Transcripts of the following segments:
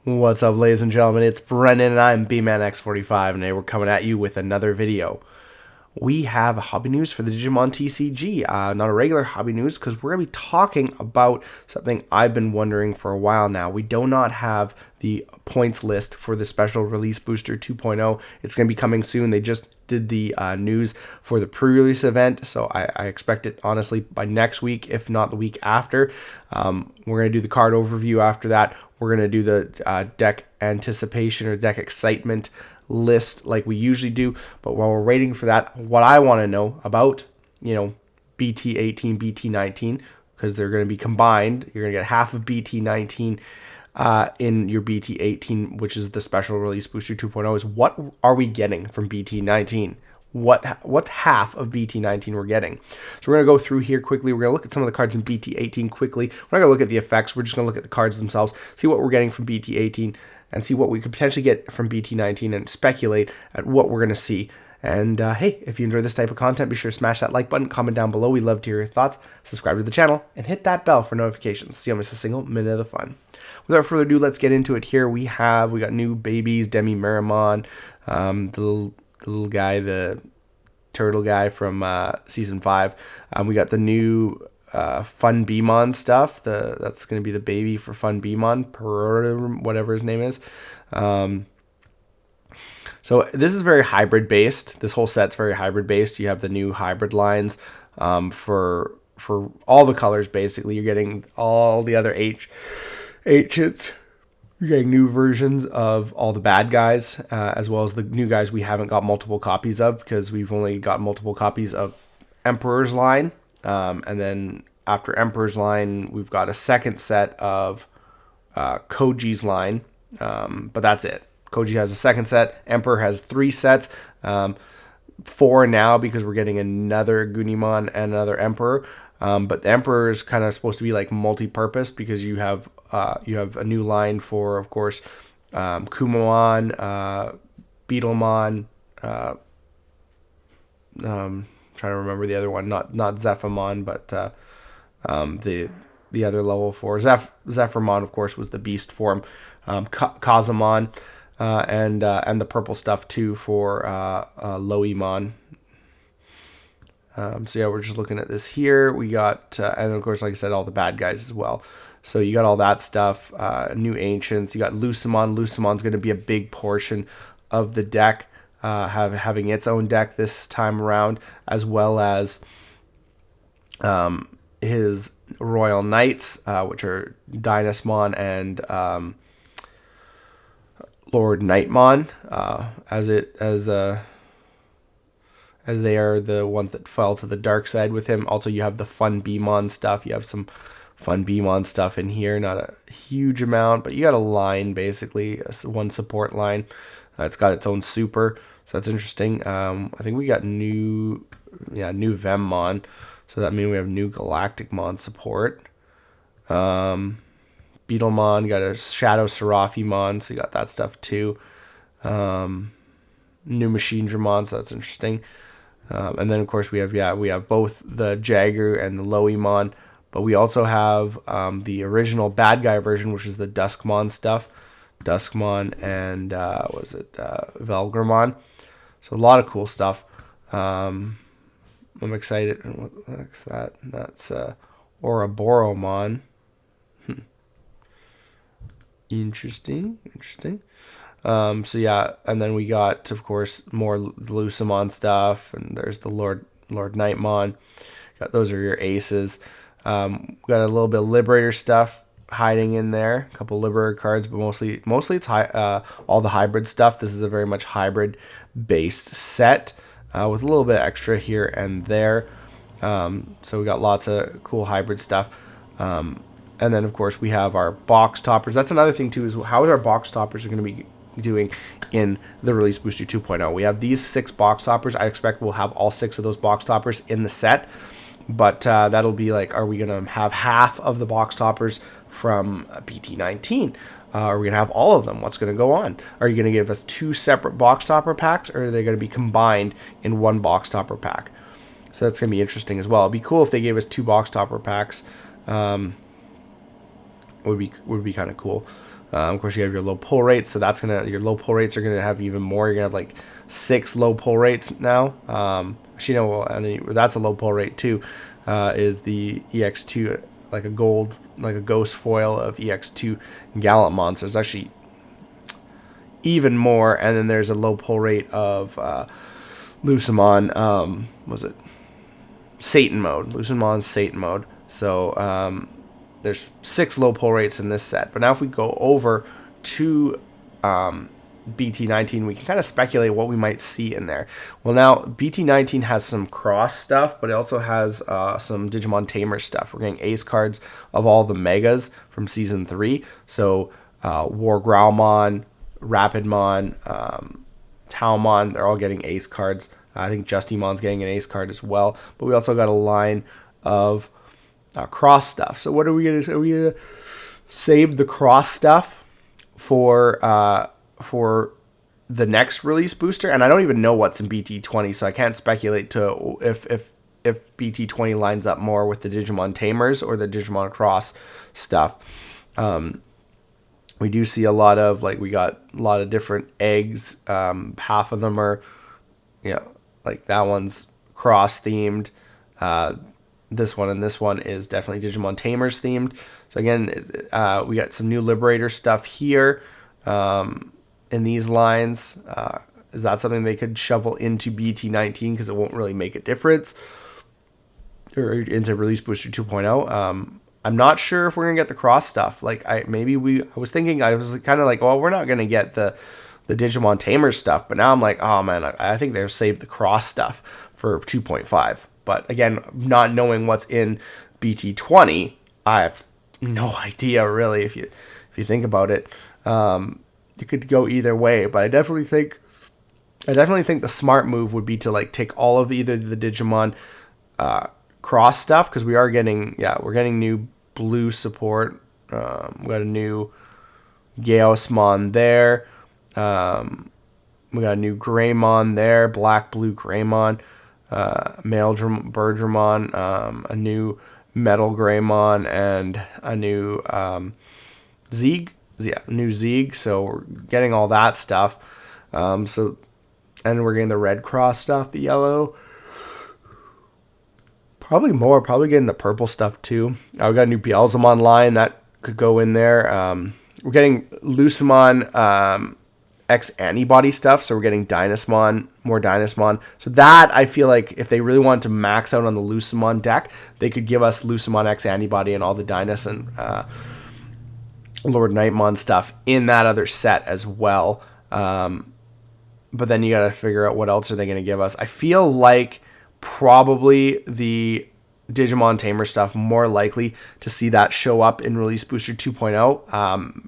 What's up, ladies and gentlemen? It's Brennan and I'm BManX45, and today we're coming at you with another video. We have hobby news for the Digimon TCG. Not a regular hobby news, because we're going to be talking about something I've been wondering for a while now. We do not have the points list for the special release booster 2.0. It's going to be coming soon. They just did the news for the pre-release event, so I expect it honestly by next week, if not the week after. We're going to do the card overview after that. We're going to do the deck anticipation or deck excitement list like we usually do. But while we're waiting for that, what I want to know about, BT18, BT19, because they're going to be combined. You're going to get half of BT19 in your BT18, which is the special release booster 2.0, is what are we getting from BT19? What's half of BT19 we're getting? So we're going to go through here quickly. We're going to look at some of the cards in BT18 quickly. We're not going to look at the effects. We're just going to look at the cards themselves, see what we're getting from BT18, and see what we could potentially get from BT19 and speculate at what we're going to see. And hey, if you enjoy this type of content, be sure to smash that like button, comment down below. We'd love to hear your thoughts. Subscribe to the channel and hit that bell for notifications so you don't miss a single minute of the fun. Without further ado, let's get into it here. We got new babies, Demi Miramon, the little guy, the turtle guy from season 5. We got the new Fun Beamon stuff. That's going to be the baby for Fun Beamon, whatever his name is. So this is very hybrid based. This whole set's very hybrid based. You have the new hybrid lines for all the colors. Basically, you're getting all the other ancients. You're getting new versions of all the bad guys, as well as the new guys we haven't got multiple copies of, because we've only got multiple copies of Emperor's line. And then after Emperor's line, we've got a second set of Koji's line. But that's it. Koji has a second set. Emperor has 3 sets. 4 now, because we're getting another Gunimon and another Emperor. But the Emperor is kind of supposed to be like multi-purpose, because you have a new line for, of course, Kumamon, Beetlemon, trying to remember the other one, not Zephimon, but the other level 4. Zephimon, of course, was the beast form. Kazamon, and the purple stuff too for Loimon. So yeah, we're just looking at this here. We got, and of course, like I said, all the bad guys as well. So you got all that stuff, new ancients. You got Lucemon. Lucemon's going to be a big portion of the deck, having its own deck this time around, as well as his Royal Knights, which are Dynasmon and Lord Nightmon, as they are the ones that fell to the dark side with him. Also, you have the Fun Beamon stuff. You have some Fun Beamon stuff in here. Not a huge amount, but you got a line, basically, one support line. It's got its own super, so that's interesting. I think we got new Vemmon, so that means we have new Galacticmon support. Beetlemon, got a Shadow Seraphimon, so you got that stuff too. New Machine Dramon, so that's interesting. And then, of course, we have both the Jagger and the Loimon, but we also have the original bad guy version, which is the Duskmon stuff. Duskmon and Velgramon. So a lot of cool stuff. I'm excited. What's that? That's Ouroboromon. Interesting. So yeah, and then we got, of course, more Lucemon stuff, and there's the Lord Nightmon. Those are your aces. We got a little bit of Liberator stuff hiding in there, a couple Liberator cards, but mostly it's all the hybrid stuff. This is a very much hybrid based set, with a little bit extra here and there. So we got lots of cool hybrid stuff. And then, of course, we have our box toppers. That's another thing too, is how our box toppers are going to be doing in the release booster 2.0. We have these 6 box toppers. I expect we'll have all 6 of those box toppers in the set, but that'll be like, are we going to have half of the box toppers from BT19? Are we going to have all of them? What's going to go on? Are you going to give us 2 separate box topper packs, or are they going to be combined in one box topper pack? So that's going to be interesting as well. It'd be cool if they gave us 2 box topper packs. Would be kind of cool. Of course, you have your low pull rates, so your low pull rates are gonna have even more. You're gonna have like 6 low pull rates now. Actually, no, and then that's a low pull rate too. Is the EX2 like a ghost foil of EX2 Gallantmon? So it's actually even more, and then there's a low pull rate of Lucemon. Was it Satan mode? Lucemon's Satan mode. So there's 6 low pull rates in this set. But now if we go over to BT19, we can kind of speculate what we might see in there. Well, now BT19 has some cross stuff, but it also has some Digimon Tamer stuff. We're getting ace cards of all the megas from Season 3. So War Growlmon, Rapidmon, Taomon, they're all getting ace cards. I think Justymon's getting an ace card as well. But we also got a line of cross stuff. So what are we going to do? Are we going to save the cross stuff for the next release booster? And I don't even know what's in BT20, so I can't speculate to if BT20 lines up more with the Digimon Tamers or the Digimon Cross stuff. We do see a lot of, like, we got a lot of different eggs. Half of them are, like that one's cross themed. This one and this one is definitely Digimon Tamers themed. So again, we got some new Liberator stuff here in these lines. Is that something they could shovel into BT19 because it won't really make a difference, or into Release Booster 2.0? I'm not sure if we're gonna get the cross stuff. Like I was thinking, I was kind of like, well, we're not gonna get the Digimon Tamers stuff, but now I'm like, oh man, I think they've saved the cross stuff for 2.5. But again, not knowing what's in BT20, I have no idea really. If you think about it, it could go either way. But I definitely think the smart move would be to like take all of either the Digimon cross stuff, because we're getting new blue support. We got a new Gaosmon there. We got a new Greymon there, black blue Greymon. Male Birdramon, a new Metal Greymon, and a new Zeeg. Yeah, new Zeeg. So we're getting all that stuff. And we're getting the red cross stuff, the yellow. Probably getting the purple stuff too. We got a new Beelzemon line that could go in there. We're getting Lucemon X antibody stuff, so we're getting more Dynasmon. So that, I feel like if they really wanted to max out on the Lucemon deck, they could give us Lucemon X antibody and all the Dynas and Lord Nightmon stuff in that other set as well. But then you got to figure out what else are they going to give us. I feel like probably the Digimon Tamer stuff, more likely to see that show up in Release Booster 2.0.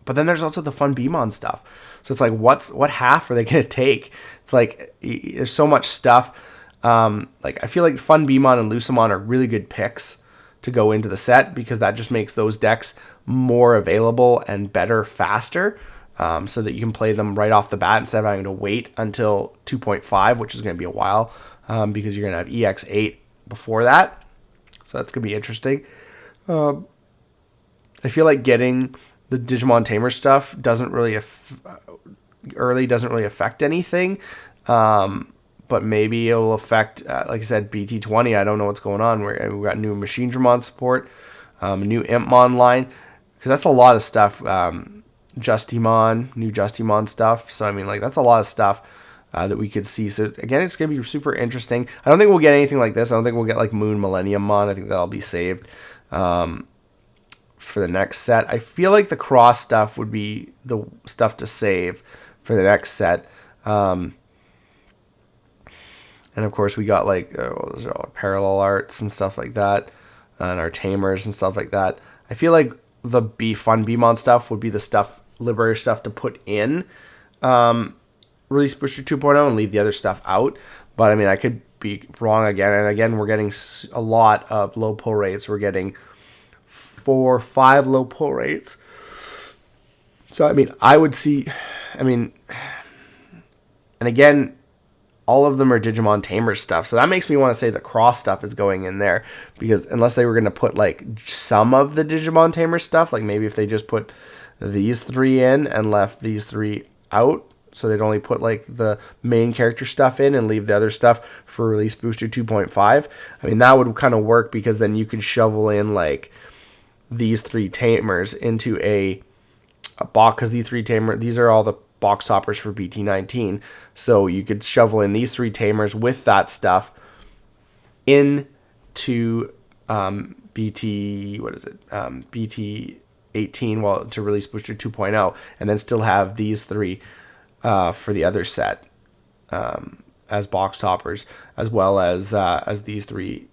But then there's also the Fun Beamon stuff. So it's like, what half are they going to take? It's like, there's so much stuff. Like I feel like Fun Beamon and Lucemon are really good picks to go into the set, because that just makes those decks more available and better faster, so that you can play them right off the bat instead of having to wait until 2.5, which is going to be a while, because you're going to have EX8 before that. So that's going to be interesting. I feel like getting the Digimon Tamer stuff doesn't really affect anything, but maybe it'll affect, like I said, BT20. I don't know what's going on. We've got new Machine Dramon support, a new Impmon line, because that's a lot of stuff. Justymon, new Justymon stuff. So I mean, like, that's a lot of stuff that we could see. So again, it's gonna be super interesting. I don't think we'll get anything like this. I don't think we'll get like Moon Millennium Mon. I think that'll be saved for the next set. I feel like the cross stuff would be the stuff to save for the next set. And of course we got like those are all parallel arts and stuff like that, and our Tamers and stuff like that. I feel like the Fun Beamon stuff would be the stuff, Liberator stuff, to put in Release Booster 2.0 and leave the other stuff out. But I mean, I could be wrong again. And again, we're getting a lot of low pull rates. We're getting 4 or 5 low pull rates. So I mean, and again, all of them are Digimon Tamer stuff. So that makes me want to say the cross stuff is going in there, because unless they were going to put like some of the Digimon Tamer stuff, like maybe if they just put these 3 in and left these 3 out, so they'd only put like the main character stuff in and leave the other stuff for Release Booster 2.5. I mean, that would kind of work, because then you could shovel in like these 3 tamers into a box, because these are all the box toppers for BT19. So you could shovel in these 3 tamers with that stuff into BT, BT 18, well, to Release Booster 2.0, and then still have these 3 for the other set as box toppers, as well as these 3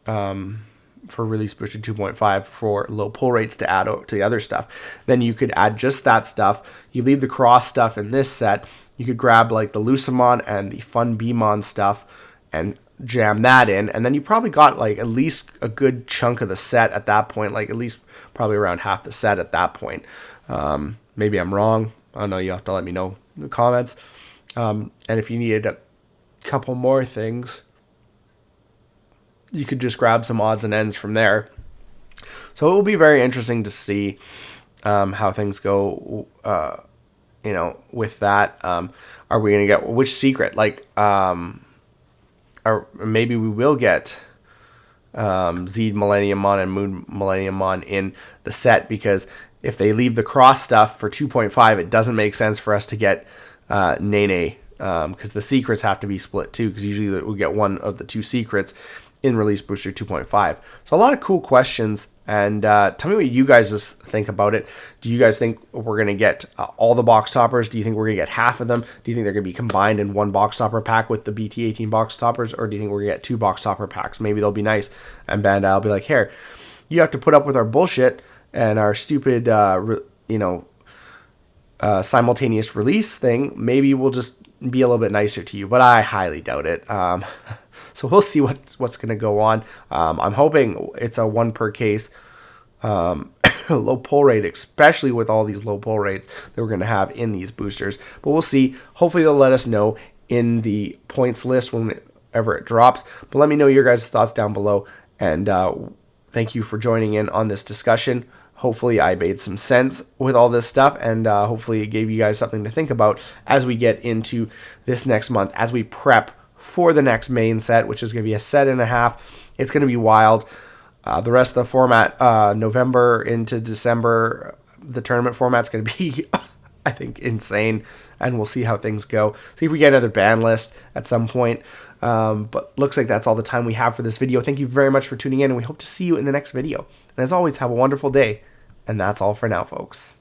for Release Booster 2.5 for low pull rates to add to the other stuff. Then you could add just that stuff. You leave the cross stuff in this set. You could grab like the Lucimon and the Fun Beamon stuff and jam that in, and then you probably got like at least a good chunk of the set at that point, like at least probably around half the set at that point. Maybe I'm wrong. I don't know. You have to let me know in the comments. And if you needed a couple more things, you could just grab some odds and ends from there. So it will be very interesting to see how things go. With that, are we going to get which secret? Like, or maybe we will get Zed Millenniummon and Moon Millenniummon in the set, because if they leave the cross stuff for 2.5, it doesn't make sense for us to get Nene, because the secrets have to be split too, because usually we get one of the 2 secrets in Release Booster 2.5. So a lot of cool questions, and tell me what you guys just think about it. Do you guys think we're going to get all the box toppers? Do you think we're going to get half of them? Do you think they're going to be combined in one box topper pack with the BT18 box toppers, or do you think we're going to get 2 box topper packs? Maybe they'll be nice, and Bandai will be like, here, you have to put up with our bullshit and our stupid, simultaneous release thing. Maybe we'll just be a little bit nicer to you, but I highly doubt it. So we'll see what's going to go on. I'm hoping it's a 1 per case low pull rate, especially with all these low pull rates that we're going to have in these boosters. But we'll see. Hopefully they'll let us know in the points list whenever it drops. But let me know your guys' thoughts down below. And thank you for joining in on this discussion. Hopefully I made some sense with all this stuff, and hopefully it gave you guys something to think about as we get into this next month, as we prep for the next main set, which is going to be a set and a half. It's going to be wild. The rest of the format, November into December, the tournament format's going to be, I think, insane, and we'll see how things go. See if we get another ban list at some point. But looks like that's all the time we have for this video. Thank you very much for tuning in, and we hope to see you in the next video. And as always, have a wonderful day. And that's all for now, folks.